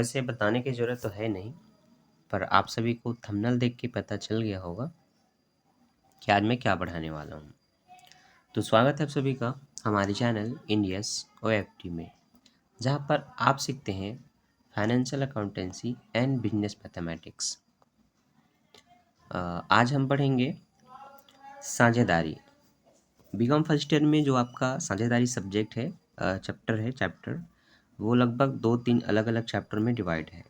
वैसे बताने की ज़रूरत तो है नहीं, पर आप सभी को थंबनेल देख के पता चल गया होगा कि आज मैं क्या पढ़ाने वाला हूँ। तो स्वागत है आप सभी का हमारे चैनल इंडियस OFT में, जहाँ पर आप सीखते हैं financial accountancy and business mathematics. आज हम पढ़ेंगे साझेदारी। बीकॉम फर्स्ट ईयर में जो आपका साझेदारी सब्जेक्ट है, चैप्टर वो लगभग 2-3 अलग अलग चैप्टर में डिवाइड है।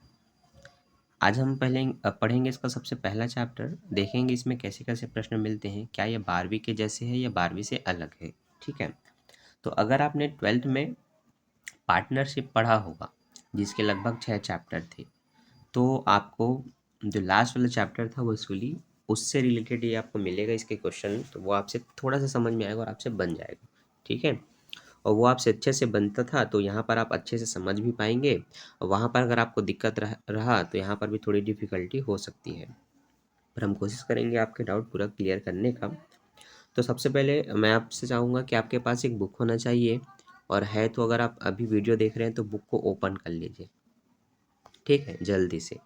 आज हम पढ़ेंगे इसका सबसे पहला चैप्टर, देखेंगे इसमें कैसे कैसे प्रश्न मिलते हैं, क्या ये 12वीं के जैसे है या 12वीं से अलग है। ठीक है, तो अगर आपने 12th में पार्टनरशिप पढ़ा होगा जिसके लगभग 6 चैप्टर थे, तो आपको जो लास्ट वाला चैप्टर था वसूली, उससे रिलेटेड ये आपको मिलेगा इसके क्वेश्चन, तो वो आपसे थोड़ा सा समझ में आएगा और आपसे बन जाएगा। ठीक है, और वो आपसे अच्छे से बनता था तो यहाँ पर आप अच्छे से समझ भी पाएंगे, और वहाँ पर अगर आपको दिक्कत रहा तो यहाँ पर भी थोड़ी डिफ़िकल्टी हो सकती है, पर हम कोशिश करेंगे आपके डाउट पूरा क्लियर करने का। तो सबसे पहले मैं आपसे चाहूँगा कि आपके पास एक बुक होना चाहिए, और है तो अगर आप अभी वीडियो देख रहे हैं तो बुक को ओपन कर लीजिए। ठीक है, जल्दी से।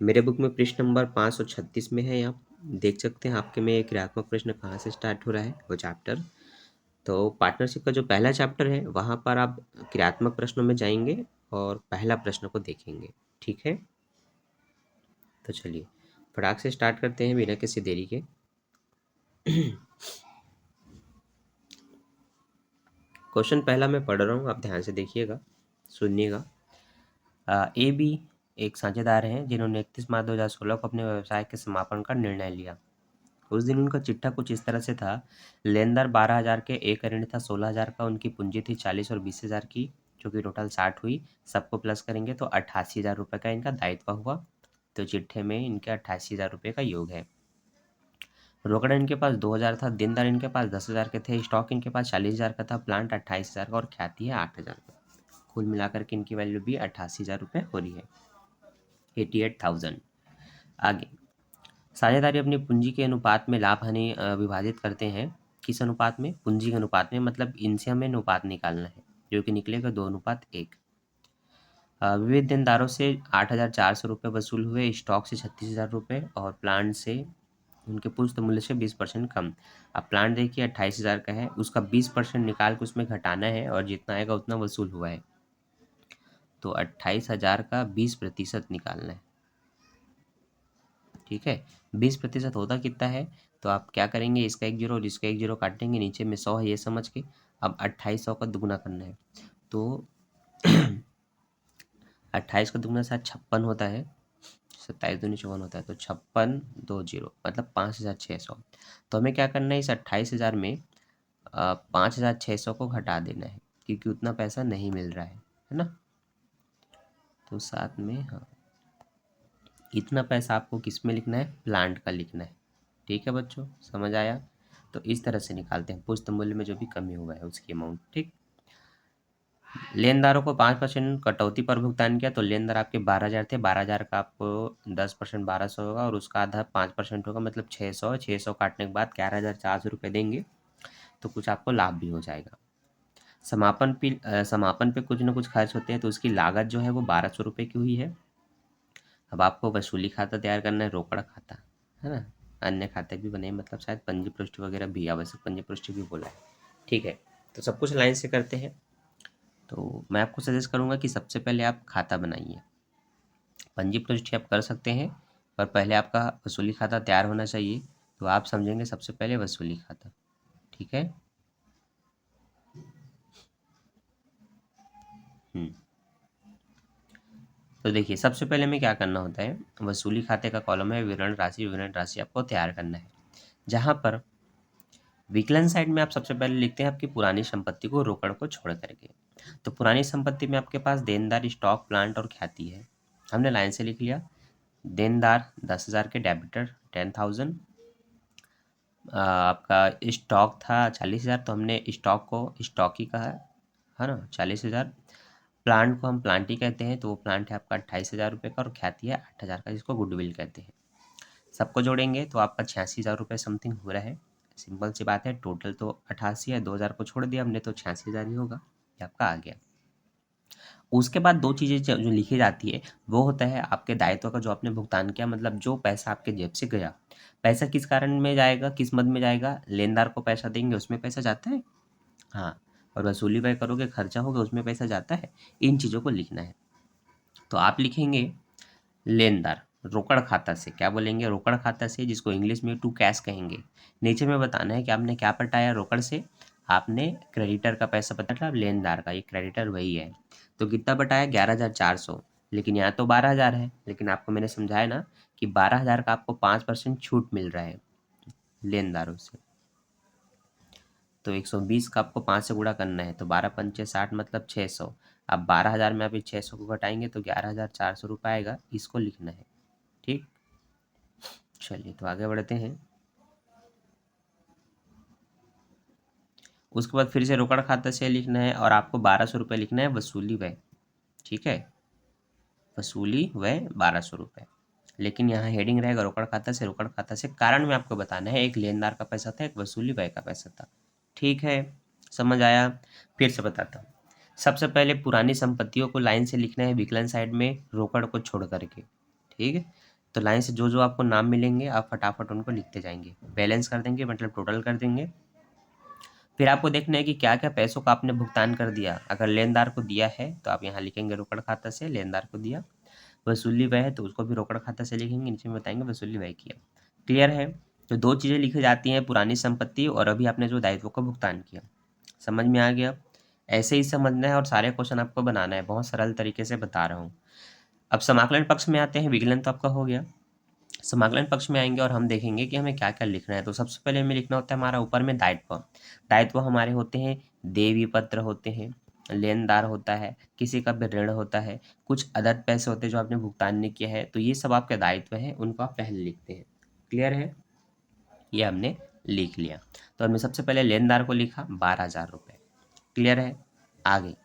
मेरे बुक में पृष्ठ नंबर 536 में है, आप देख सकते हैं आपके में क्रियात्मक प्रश्न कहाँ से स्टार्ट हो रहा है वो चैप्टर। तो पार्टनरशिप का जो पहला चैप्टर है वहाँ पर आप क्रियात्मक प्रश्नों में जाएंगे और पहला प्रश्न को देखेंगे। ठीक है, तो चलिए फटाक से स्टार्ट करते हैं बिना किसी देरी के। क्वेश्चन पहला मैं पढ़ रहा हूँ, आप ध्यान से देखिएगा, सुनिएगा। ए बी एक साझेदार हैं जिन्होंने 31 मार्च 2016 को अपने व्यवसाय के समापन का निर्णय लिया। उस दिन उनका चिट्ठा कुछ इस तरह से था। लेनदार 12,000 के, एक ऋण था 16,000 का, उनकी पूंजी थी 40 और 20,000 की, जो कि टोटल 60 हुई। सबको प्लस करेंगे तो 88,000 रुपये का इनका दायित्व हुआ। तो चिट्ठे में इनके 88,000 रुपये का योग है। रोकड़ा इनके पास 2,000 था, देनदार इनके पास 10,000 के थे, स्टॉक इनके पास 40,000 का था, प्लांट 28,000 का और ख्याति है 8,000 का। कुल मिलाकर के इनकी वैल्यू भी 88,000 रुपये हो रही है, 88,000। आगे, साझेदारी अपनी पूंजी के अनुपात में लाभ हानि विभाजित करते हैं। किस अनुपात में? पूंजी के अनुपात में, मतलब इनसे हमें अनुपात निकालना है, जो कि निकलेगा 2:1। विविध देनदारों से 8,400 रुपये वसूल हुए, स्टॉक से 36,000 रुपये और प्लांट से उनके पुस्त मूल्य से 20% कम। अब प्लांट देखिए 28,000 का है, उसका 20% निकाल के उसमें घटाना है और जितना आएगा उतना वसूल हुआ है। तो 28,000 का 20% निकालना है। ठीक है, 20% होता कितना है? तो आप क्या करेंगे, इसका 1 जीरो और इसका 1 जीरो काटेंगे, नीचे में 100 है ये समझ के। अब 2800 का दुगुना करना है, तो 28 का दुगुना 56 होता है, 27 दूनी 54 होता है, तो 56 2 जीरो मतलब 5,600। तो हमें क्या करना है, इस 28,000 में 5,600 को घटा देना है, क्योंकि उतना पैसा नहीं मिल रहा है ना। तो साथ में हाँ, इतना पैसा आपको किस में लिखना है? प्लांट का लिखना है। ठीक है बच्चों, समझ आया? तो इस तरह से निकालते हैं पुस्त मूल्य में जो भी कमी हुआ है उसकी अमाउंट। ठीक, लेनदारों को 5% कटौती पर भुगतान किया, तो लेनदार आपके 12,000 थे, 12,000 का आपको 10% 1200 होगा और उसका आधा 5% होगा, मतलब 600। 600 काटने के बाद 11,400 रुपये देंगे, तो कुछ आपको लाभ भी हो जाएगा। समापन पे कुछ ना कुछ खर्च होते हैं, तो उसकी लागत जो है वो 1,200 रुपये की हुई है। अब आपको वसूली खाता तैयार करना है, रोकड़ा खाता, है ना, अन्य खाते भी बने, मतलब शायद पंजी पृष्ठ वगैरह भी, आवश्यक पंजी पृष्ठ भी बोला है। ठीक है, तो सब कुछ लाइन से करते हैं। तो मैं आपको सजेस्ट करूँगा कि सबसे पहले आप खाता बनाइए। पंजी पृष्ठ आप कर सकते हैं, पर पहले आपका वसूली खाता तैयार होना चाहिए। तो आप समझेंगे सबसे पहले वसूली खाता। ठीक है, तो देखिए सबसे पहले हमें क्या करना होता है, वसूली खाते का कॉलम है विवरण राशि आपको तैयार करना है, जहाँ पर विकलन साइड में आप सबसे पहले लिखते हैं आपकी पुरानी संपत्ति को, रोकड़ को छोड़ करके। तो पुरानी संपत्ति में आपके पास देनदार, स्टॉक, प्लांट और ख्याति है। हमने लाइन से लिख लिया। देनदार 10,000 के, डेबिटर 10,000, आपका स्टॉक था 40,000, तो हमने स्टॉक को स्टॉक ही कहा है ना, 40,000। प्लांट को हम प्लांट ही कहते हैं, तो वो प्लांट है आपका 28,000 रुपये का और ख्याति है 8,000 का, जिसको गुडविल कहते हैं। सबको जोड़ेंगे तो आपका 86,000 रुपये समथिंग हो रहा है। सिंपल सी बात है, टोटल तो 88 है, 2,000 को छोड़ दिया हमने तो 86,000 ही होगा, ये आपका आ गया। उसके बाद 2 चीज़ें जो लिखी जाती है, वो होता है आपके दायित्व का जो आपने भुगतान किया, मतलब जो पैसा आपके जेब से गया। पैसा किस कारण में जाएगा, किस मद में जाएगा? लेनदार को पैसा देंगे उसमें पैसा जाता है, हाँ, और वसूली व्यय करोगे, खर्चा होगा उसमें पैसा जाता है। इन चीज़ों को लिखना है। तो आप लिखेंगे लेनदार, रोकड़ खाता से, क्या बोलेंगे? रोकड़ खाता से, जिसको इंग्लिश में टू कैश कहेंगे। नीचे में बताना है कि आपने क्या पटाया रोकड़ से, आपने क्रेडिटर का पैसा पटाया, लेनदार का, ये क्रेडिटर वही है। तो कितना पटाया? 11,400, लेकिन यहाँ तो 12,000 है, लेकिन आपको मैंने समझाया ना कि 12,000 का आपको 5% छूट मिल रहा है लेनदारों से। तो 120 का आपको 5 से गुणा करना है, तो 12 पंचे 60 मतलब 600। अब 12,000 में अभी 600 को घटाएंगे तो 11,400 रुपये आएगा, इसको लिखना है। ठीक, चलिए तो आगे बढ़ते हैं। उसके बाद फिर से रोकड़ खाता से लिखना है और आपको 1,200 रुपये लिखना है वसूली व्यय। ठीक है, वसूली व्यय 1,200 रुपये, लेकिन यहाँ हेडिंग रहेगा रोकड़ खाता से, रोकड़ खाता से। कारण में आपको बताना है, एक लेनदार का पैसा था, एक वसूली व्यय का पैसा था। ठीक है, समझ आया? फिर से बताता हूँ। सबसे पहले पुरानी संपत्तियों को लाइन से लिखना है विकलन साइड में, रोकड़ को छोड़ करके। ठीक है, तो लाइन से जो जो आपको नाम मिलेंगे आप फटाफट उनको लिखते जाएंगे, बैलेंस कर देंगे, मतलब टोटल कर देंगे। फिर आपको देखना है कि क्या क्या पैसों का आपने भुगतान कर दिया। अगर लेनदार को दिया है तो आप यहाँ लिखेंगे रोकड़ खाता से, लेनदार को दिया। वसूली व्यय है तो उसको भी रोकड़ खाता से लिखेंगे, नीचे में बताएंगे वसूली व्यय किया। क्लियर है? तो 2 चीज़ें लिखी जाती हैं, पुरानी संपत्ति और अभी आपने जो दायित्व का भुगतान किया। समझ में आ गया? ऐसे ही समझना है और सारे क्वेश्चन आपको बनाना है, बहुत सरल तरीके से बता रहा हूँ। अब समाकलन पक्ष में आते हैं, विकलन तो आपका हो गया। समाकलन पक्ष में आएंगे और हम देखेंगे कि हमें क्या क्या लिखना है। तो सबसे पहले हमें लिखना होता है हमारा ऊपर में दायित्व। दायित्व हमारे होते हैं, देवी पत्र होते हैं, लेनदार होता है, किसी का भी ऋण होता है, कुछ अदर पैसे होते हैं जो आपने भुगतान नहीं किया है, तो ये सब आपके दायित्व है, उनको आप पहले लिखते हैं। क्लियर है? ये हमने लिख लिया। तो हमने सबसे पहले लेनदार को लिखा 12,000 रुपये। क्लियर है? आगे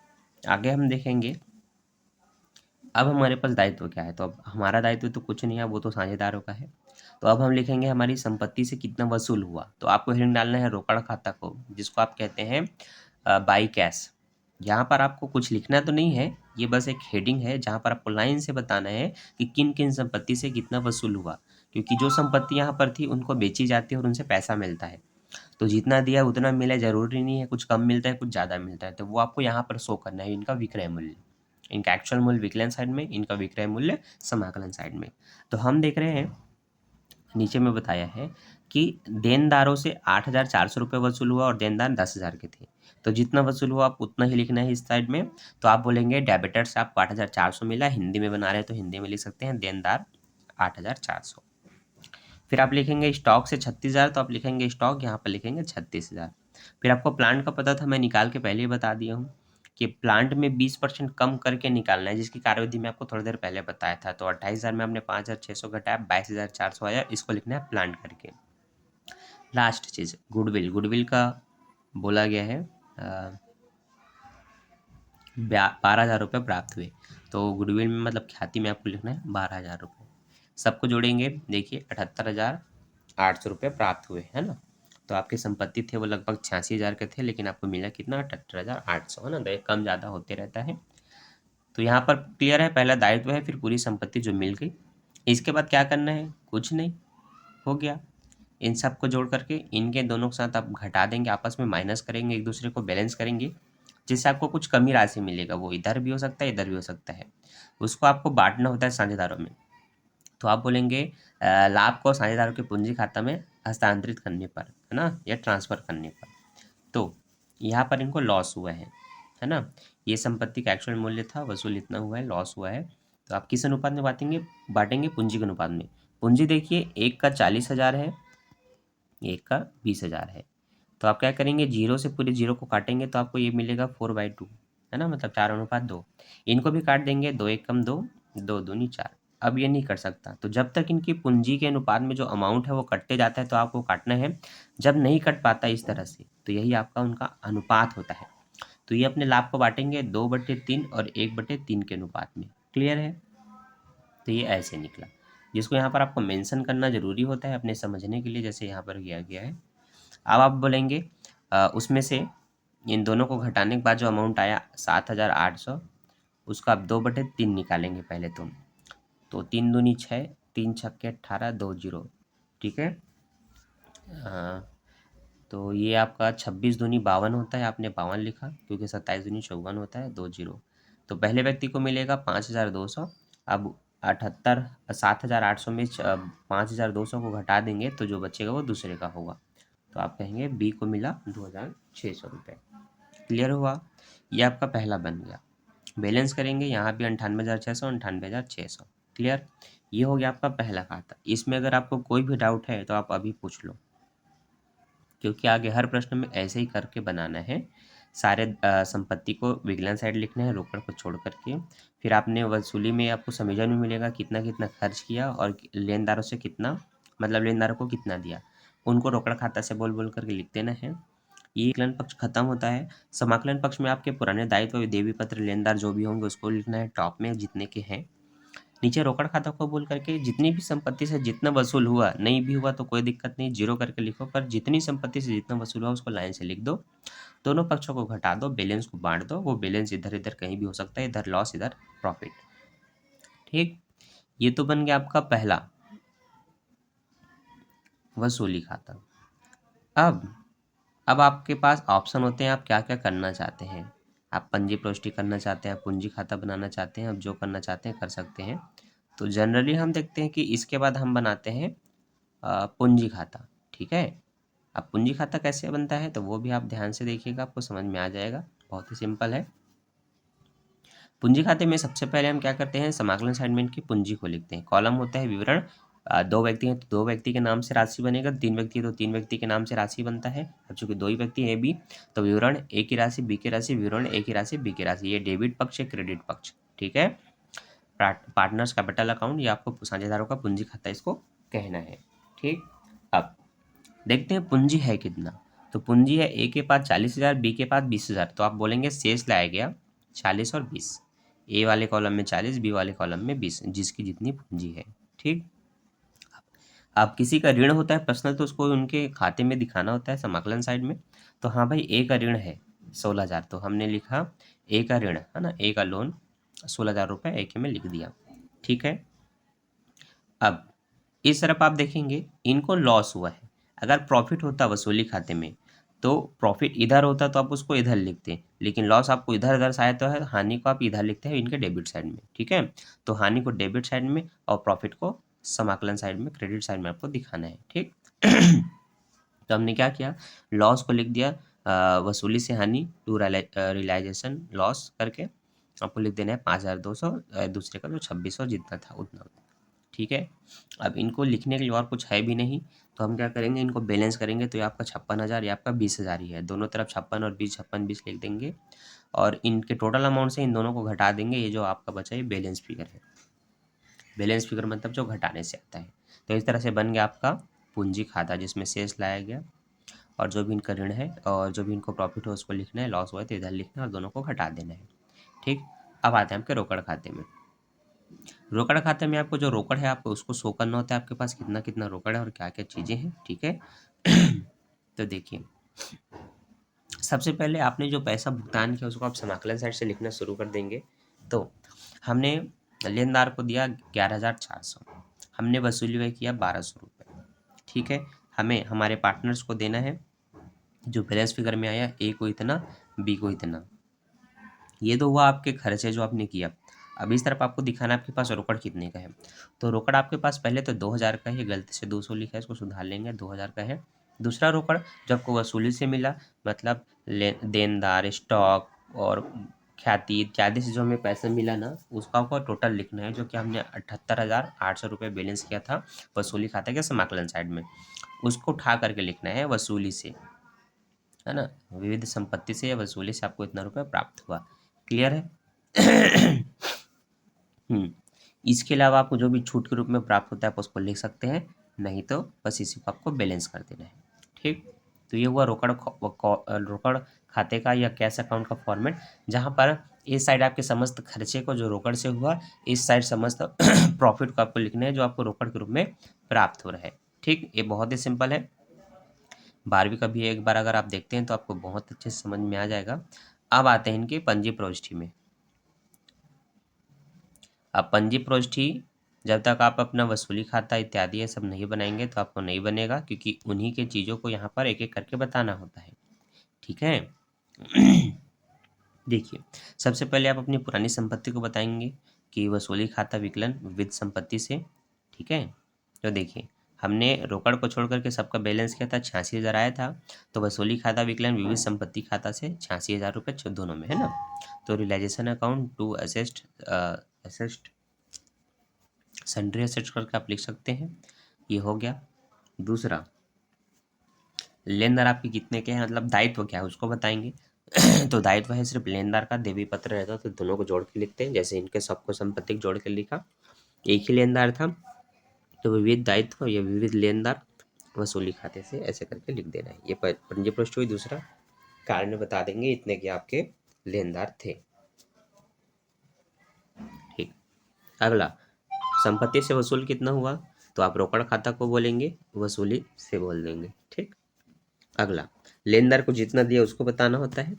आगे हम देखेंगे अब हमारे पास दायित्व क्या है। तो अब हमारा दायित्व तो कुछ नहीं है, वो तो साझेदारों का है। तो अब हम लिखेंगे हमारी संपत्ति से कितना वसूल हुआ। तो आपको हेडिंग डालना है रोकड़ खाता को, जिसको आप कहते हैं बाई कैश। यहाँ पर आपको कुछ लिखना तो नहीं है, ये बस एक हेडिंग है जहाँ पर आपको लाइन से बताना है कि किन किन संपत्ति से कितना वसूल हुआ, क्योंकि जो संपत्ति यहाँ पर थी उनको बेची जाती है और उनसे पैसा मिलता है। तो जितना दिया उतना मिला जरूरी नहीं है, कुछ कम मिलता है कुछ ज़्यादा मिलता है, तो वो आपको यहाँ पर शो करना है, इनका विक्रय मूल्य। इनका एक्चुअल मूल्य विकलन साइड में, इनका विक्रय मूल्य समाकलन साइड में। तो हम देख रहे हैं नीचे में बताया है कि देनदारों से 8,400 रुपये वसूल हुआ और देनदार 10,000 के थे। तो जितना वसूल हुआ आप उतना ही लिखना है इस साइड में। तो आप बोलेंगे डेबिटर से आपको 8,400 मिला, हिंदी में बना रहे हैं तो हिंदी में लिख सकते हैं देनदार 8,400। फिर आप लिखेंगे स्टॉक से 36,000, तो आप लिखेंगे स्टॉक, यहाँ पर लिखेंगे 36,000। फिर आपको प्लांट का पता था, मैं निकाल के पहले ही बता दिया हूँ कि प्लांट में 20% कम करके निकालना है, जिसकी कार्यविधि मैं आपको थोड़ी देर पहले बताया था। तो 28,000 में आपने 5,600 घटाया, 22,400 आया, इसको लिखना है प्लांट करके। लास्ट चीज़ गुडविल, गुडविल का बोला गया है 12,000 रुपये प्राप्त हुए। तो गुडविल में मतलब ख्याति में आपको लिखना है 12,000 रुपये। सबको जोड़ेंगे, देखिए 78,800 रुपये प्राप्त हुए, है ना। तो आपकी संपत्ति थे वो लगभग 86,000 के थे, लेकिन आपको मिला कितना? 78,800, है ना। तो कम ज़्यादा होते रहता है। तो यहाँ पर क्लियर है, पहला दायित्व है, फिर पूरी संपत्ति जो मिल गई। इसके बाद क्या करना है? कुछ नहीं, हो गया। इन सब को जोड़ करके इनके दोनों के साथ आप घटा देंगे, आपस में माइनस करेंगे, एक दूसरे को बैलेंस करेंगे, जिससे आपको कुछ कमी राशि मिलेगा। वो इधर भी हो सकता है इधर भी हो सकता है, उसको आपको बांटना होता है साझेदारों में। तो आप बोलेंगे लाभ को साझेदारों के पूंजी खाता में हस्तांतरित करने पर, है ना, या ट्रांसफ़र करने पर। तो यहाँ पर इनको लॉस हुआ है ना। ये संपत्ति का एक्चुअल मूल्य था, वसूल इतना हुआ है, लॉस हुआ है। तो आप किस अनुपात में बांटेंगे? पूंजी के अनुपात में। पूंजी देखिए, एक का 40,000 है, एक का 20,000 है। तो आप क्या करेंगे? जीरो से पूरे जीरो को काटेंगे तो आपको ये मिलेगा 4/2, है ना, मतलब 4:2। इनको भी काट देंगे, 2 एक कम 2, 2 दूनी 4। अब ये नहीं कर सकता, तो जब तक इनकी पूंजी के अनुपात में जो अमाउंट है वो कटते जाता है तो आपको काटना है। जब नहीं कट पाता इस तरह से, तो यही आपका उनका अनुपात होता है। तो ये अपने लाभ को बांटेंगे 2/3 और 1/3 के अनुपात में। क्लियर है? तो ये ऐसे निकला, जिसको यहाँ पर आपको मेंशन करना जरूरी होता है अपने समझने के लिए, जैसे यहाँ पर किया गया है। अब आप बोलेंगे उसमें से इन दोनों को घटाने के बाद जो अमाउंट आया 7,800, उसका आप 2/3 निकालेंगे पहले तो 3 दूनी 6, 3 छक्के 18, 2 जीरो, ठीक है। तो ये आपका 26 दूनी 52 होता है, आपने 52 लिखा क्योंकि 27 दूनी 54 होता है, 2 जीरो। तो पहले व्यक्ति को मिलेगा 5200। अब 78 7800 में 5200 को घटा देंगे तो जो बचेगा वो दूसरे का होगा। तो आप कहेंगे बी को मिला 2600 रुपये। क्लियर हुआ? ये आपका पहला बन गया। बैलेंस करेंगे यहाँ भी 98,600, 98,600। क्लियर? ये हो गया आपका पहला खाता। इसमें अगर आपको कोई भी डाउट है तो आप अभी पूछ लो, क्योंकि आगे हर प्रश्न में ऐसे ही करके बनाना है। सारे संपत्ति को विकलन साइड लिखना है, रोकड़ को छोड़ करके। फिर आपने वसूली में आपको समीजन में मिलेगा कितना कितना खर्च किया और लेनदारों से कितना, मतलब लेनदारों को कितना दिया, उनको रोकड़ खाता से बोल बोल करके लिख देना है। ये विकलन पक्ष खत्म होता है। समाकलन पक्ष में आपके पुराने दायित्व देवी पत्र लेनदार जो भी होंगे उसको लिखना है टॉप में, जितने के हैं। नीचे रोकड़ खाता को बोल करके जितनी भी संपत्ति से जितना वसूल हुआ, नहीं भी हुआ तो कोई दिक्कत नहीं, जीरो करके लिखो, पर जितनी संपत्ति से जितना वसूल हुआ उसको लाइन से लिख दो। दोनों पक्षों को घटा दो, बैलेंस को बांट दो। वो बैलेंस इधर इधर कहीं भी हो सकता है, इधर लॉस इधर प्रॉफिट। ठीक, ये तो बन गया आपका पहला वसूली खाता। अब आपके पास ऑप्शन होते हैं, आप क्या क्या करना चाहते हैं। आप पंजी प्रविष्टि करना चाहते हैं, आप पूंजी खाता बनाना चाहते हैं, आप जो करना चाहते हैं कर सकते हैं। तो जनरली हम देखते हैं कि इसके बाद हम बनाते हैं पूंजी खाता। ठीक है, अब पूंजी खाता कैसे बनता है तो वो भी आप ध्यान से देखिएगा, आपको समझ में आ जाएगा। बहुत ही सिंपल है। पूंजी खाते में सबसे पहले हम क्या करते हैं, समाकलन असाइनमेंट की पूंजी को लिखते हैं। कॉलम होता है विवरण। 2 व्यक्ति हैं तो 2 व्यक्ति के नाम से राशि बनेगा, 3 व्यक्ति है तो 3 व्यक्ति के नाम से राशि बनता है। अब चूंकि 2 ही व्यक्ति हैं बी, तो विवरण ए की राशि, बी की राशि, विवरण ए की राशि, बी की राशि। ये डेबिट पक्ष है, क्रेडिट पक्ष। ठीक है, पार्टनर्स कैपिटल अकाउंट, ये आपको साझेदारों का पूंजी खाता इसको कहना है। ठीक, अब देखते हैं पूंजी है कितना। तो पूंजी है ए के पास 40,000, बी के पास 20,000। तो आप बोलेंगे शेष लाया गया 40 और 20। ए वाले कॉलम में 40, बी वाले कॉलम में 20, जिसकी जितनी पूंजी है। ठीक, अब किसी का ऋण होता है पर्सनल, तो उसको उनके खाते में दिखाना होता है समाकलन साइड में। तो हाँ भाई, ए का ऋण है 16,000, तो हमने लिखा ए का ऋण है ना, ए का लोन 16,000 रुपये ए के में लिख दिया। ठीक है, अब इस तरफ आप देखेंगे इनको लॉस हुआ है। अगर प्रॉफिट होता वसूली खाते में तो प्रॉफिट इधर होता तो आप उसको इधर लिखते, लेकिन लॉस आपको इधर इधर से आया तो है, हानि को आप इधर लिखते हैं इनके डेबिट साइड में। ठीक है, तो हानि को डेबिट साइड में और प्रॉफिट को समाकलन साइड में, क्रेडिट साइड में आपको दिखाना है। ठीक तो हमने क्या किया, लॉस को लिख दिया वसूली से हानि टू रियलाइजेशन लॉस करके आपको लिख देना है 5,200, दूसरे का जो 2,600 जितना था उतना। ठीक है, अब इनको लिखने के लिए और कुछ है भी नहीं, तो हम क्या करेंगे, इनको बैलेंस करेंगे तो ये आपका 56,000, ये आपका 20,000 ही है। दोनों तरफ 56 और 20, 56 20 लिख देंगे और इनके टोटल अमाउंट से इन दोनों को घटा देंगे। ये जो आपका बचा ये बैलेंस फिगर है। बैलेंस फिगर मतलब जो घटाने से आता है। तो इस तरह से बन गया आपका पूंजी खाता, जिसमें शेष लाया गया और जो भी इनका ऋण है और जो भी इनको प्रॉफिट हो उसको लिखना है, लॉस हुआ है तो इधर लिखना है और दोनों को घटा देना है। ठीक, अब आते हैं आपके रोकड़ खाते में। रोकड़ खाते में आपको जो रोकड़ है आपको उसको शो करना होता है, आपके पास कितना कितना रोकड़ है और क्या क्या चीज़ें हैं। ठीक है तो देखिए, सबसे पहले आपने जो पैसा भुगतान किया उसको आप समाकलन साइड से लिखना शुरू कर देंगे। तो हमने लेनदार को दिया 11,400, हमने वसूली हुए किया 1,200 रुपये। ठीक है, हमें हमारे पार्टनर्स को देना है जो बैलेंस फिगर में आया, ए को इतना, बी को इतना। ये तो हुआ आपके खर्चे जो आपने किया। अब इस तरफ आपको दिखाना है आपके पास रोकड़ कितने का है। तो रोकड़ आपके पास पहले तो 2,000 का है, गलती से 200 लिखा है, इसको सुधार लेंगे, 2,000 का है। दूसरा रोकड़ जो आपको वसूली से मिला, मतलब देनदार, स्टॉक और ख्याति इत्यादि से जो हमें पैसा मिला ना, उसका आपको टोटल लिखना है, जो कि हमने 78,800 रुपये बैलेंस किया था वसूली खाते के समाकलन साइड में, उसको उठा करके लिखना है वसूली से, है ना। विविध संपत्ति से या वसूली से आपको इतना रुपये प्राप्त हुआ। क्लियर है इसके अलावा आपको जो भी छूट के रूप में प्राप्त होता है आप उसको लिख सकते हैं, नहीं तो बस इसी को आपको बैलेंस कर देना है। ठीक, तो ये हुआ रोकड़ खाते का या कैश अकाउंट का फॉर्मेट, जहाँ पर इस साइड आपके समस्त खर्चे को जो रोकड़ से हुआ, इस साइड समस्त प्रॉफिट को आपको लिखना है जो आपको रोकड़ के रूप में प्राप्त हो रहा है। ठीक, ये बहुत ही सिंपल है। 12वीं का भी एक बार अगर आप देखते हैं तो आपको बहुत अच्छे से समझ में आ जाएगा। अब आते हैं इनकी पंजी प्रविष्टि में। अब पंजी प्रोष्ठी जब तक आप अपना वसूली खाता इत्यादि ये सब नहीं बनाएंगे तो आपको नहीं बनेगा, क्योंकि उन्हीं के चीज़ों को यहाँ पर एक एक करके बताना होता है। ठीक है। देखिए, सबसे पहले आप अपनी पुरानी संपत्ति को बताएंगे कि वसूली खाता विकलन विविध संपत्ति से। ठीक है। तो देखिए, हमने रोकड़ को छोड़ करके सबका बैलेंस किया था, 86,000 आया था। तो वसूली खाता विकलन विविध संपत्ति खाता से 86,000 रुपये दोनों में है ना। तो realisation account to assets sundry assets करके आप लिख सकते हैं। ये हो गया। दूसरा, लेनदार आपके कितने के हैं, मतलब दायित्व क्या है उसको बताएंगे। तो दायित्व है सिर्फ लेनदार का, देवी पत्र रहता तो दोनों को जोड़ के लिखते हैं, जैसे इनके सबको संपत्ति जोड़ के लिखा, एक ही लेनदार था तो विविध दायित्व या विविध लेनदार वसूली खाते से ऐसे करके लिख देना है। ये पंजी पृष्ठ हुई। दूसरा, कारण बता देंगे इतने के आपके लेनदार थे। ठीक। अगला, संपत्ति से वसूल कितना हुआ, तो आप रोकड़ खाता को बोलेंगे, वसूली से बोल देंगे। ठीक। अगला, लेनदार को जितना दिया उसको बताना होता है,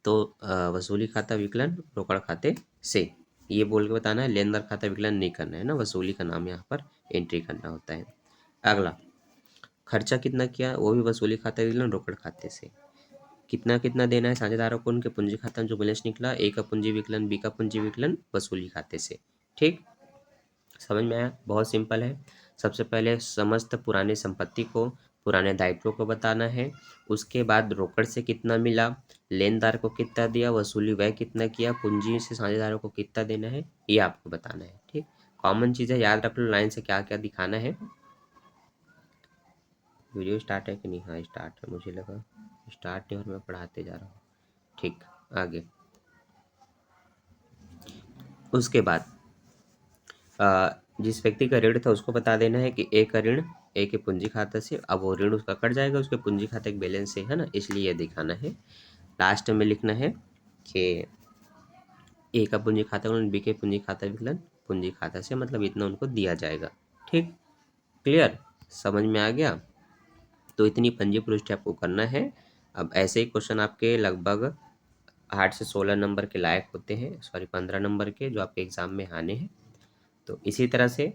तो वसूली खाता विकलन रोकड़ खाते से ये बोल के बताना है। लेनदार खाता विकलन नहीं करना है ना, वसूली का नाम यहाँ पर एंट्री करना होता है। अगला, खर्चा कितना किया वो भी वसूली खाता विकलन रोकड़ खाते से। कितना कितना देना है साझेदारों को उनके पूंजी खाता में जो बैलेंस निकला, ए का पूंजी विकलन, बी का पूंजी विकलन वसूली खाते से। ठीक, समझ में आया? बहुत सिंपल है। सबसे पहले समस्त पुराने संपत्ति को, पुराने दायित्वों को बताना है। उसके बाद रोकड़ से कितना मिला, लेनदार को कितना दिया, वसूली व्यय कितना किया, पूंजी से साझेदारों को कितना देना है, ये आपको बताना है। ठीक, कॉमन चीज़ है, याद रख लो लाइन से क्या क्या दिखाना है। वीडियो स्टार्ट है कि नहीं? हाँ स्टार्ट है, मुझे लगा स्टार्ट नहीं और मैं पढ़ाते जा रहा हूँ। ठीक, आगे। उसके बाद जिस व्यक्ति का ऋण था उसको बता देना है कि ए का ऋण ए के पूंजी खाता से, अब वो ऋण उसका कट जाएगा उसके पूंजी खाते के बैलेंस से, है ना, इसलिए ये दिखाना है। लास्ट में लिखना है कि ए का पूंजी खाता विकलन बी के पूंजी खाता विकलन पूंजी खाता से, मतलब इतना उनको दिया जाएगा। ठीक, क्लियर? समझ में आ गया? तो इतनी पंजी पृष्ठ आपको करना है। अब ऐसे ही क्वेश्चन आपके लगभग 8 से 16 नंबर के लायक होते हैं, सॉरी 15 नंबर के, जो आपके एग्जाम में आने हैं। तो इसी तरह से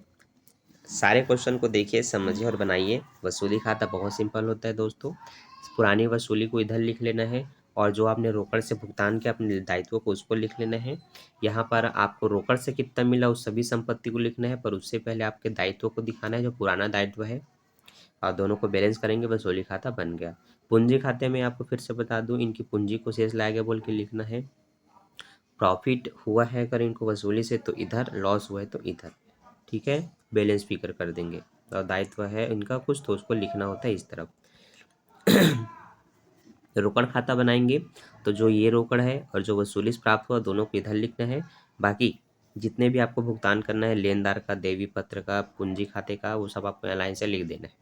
सारे क्वेश्चन को देखिए, समझिए और बनाइए। वसूली खाता बहुत सिंपल होता है दोस्तों। पुरानी वसूली को इधर लिख लेना है, और जो आपने रोकड़ से भुगतान किया अपने दायित्वों को उसको लिख लेना है। यहाँ पर आपको रोकड़ से कितना मिला उस सभी संपत्ति को लिखना है, पर उससे पहले आपके दायित्वों को दिखाना है जो पुराना दायित्व है, और दोनों को बैलेंस करेंगे, वसूली खाता बन गया। पूंजी खाते में आपको फिर से बता दूं, इनकी पूंजी को शेष लाया गया बोल के लिखना है। प्रॉफिट हुआ है अगर इनको वसूली से तो इधर, लॉस हुआ है तो इधर। ठीक है, बैलेंस फिकर कर देंगे। और दायित्व है इनका कुछ तो उसको लिखना होता है इस तरफ। रोकड़ खाता बनाएंगे तो जो ये रोकड़ है और जो वसूली से प्राप्त हुआ दोनों को इधर लिखना है। बाकी जितने भी आपको भुगतान करना है, लेनदार का, देवी पत्र का, पूंजी खाते का, वो सब आपको लाइन से लिख देना है।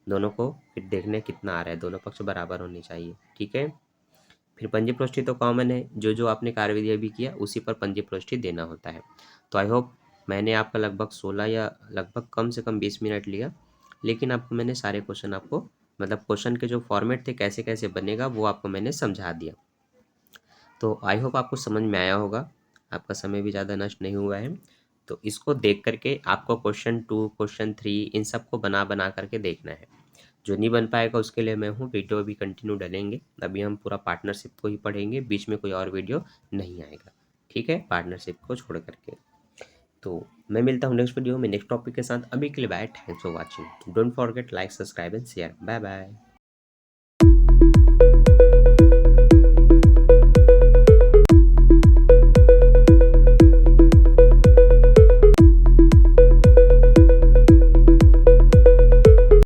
दोनों को फिर देखने कितना आ रहा है, दोनों पक्ष बराबर होने चाहिए। ठीक है, फिर पंजी प्रोष्ठी तो कॉमन है, जो जो आपने कार्यविधि अभी किया उसी पर पंजी प्रोष्ठी देना होता है। तो आई होप मैंने आपका लगभग 16 या लगभग कम से कम 20 मिनट लिया, लेकिन आपको मैंने सारे क्वेश्चन आपको, मतलब क्वेश्चन के जो फॉर्मेट थे कैसे कैसे बनेगा वो आपको मैंने समझा दिया। तो आई होप आपको समझ में आया होगा, आपका समय भी ज़्यादा नष्ट नहीं हुआ है। तो इसको देख करके आपको क्वेश्चन 2, क्वेश्चन 3 इन सबको बना बना करके देखना है। जो नहीं बन पाएगा उसके लिए मैं हूँ, वीडियो अभी कंटिन्यू डलेंगे। अभी हम पूरा पार्टनरशिप को ही पढ़ेंगे, बीच में कोई और वीडियो नहीं आएगा। ठीक है, पार्टनरशिप को छोड़ करके। तो मैं मिलता हूँ नेक्स्ट वीडियो में नेक्स्ट टॉपिक के साथ। अभी के लिए bye, thanks for watching. Don't forget like, subscribe and share. Bye bye.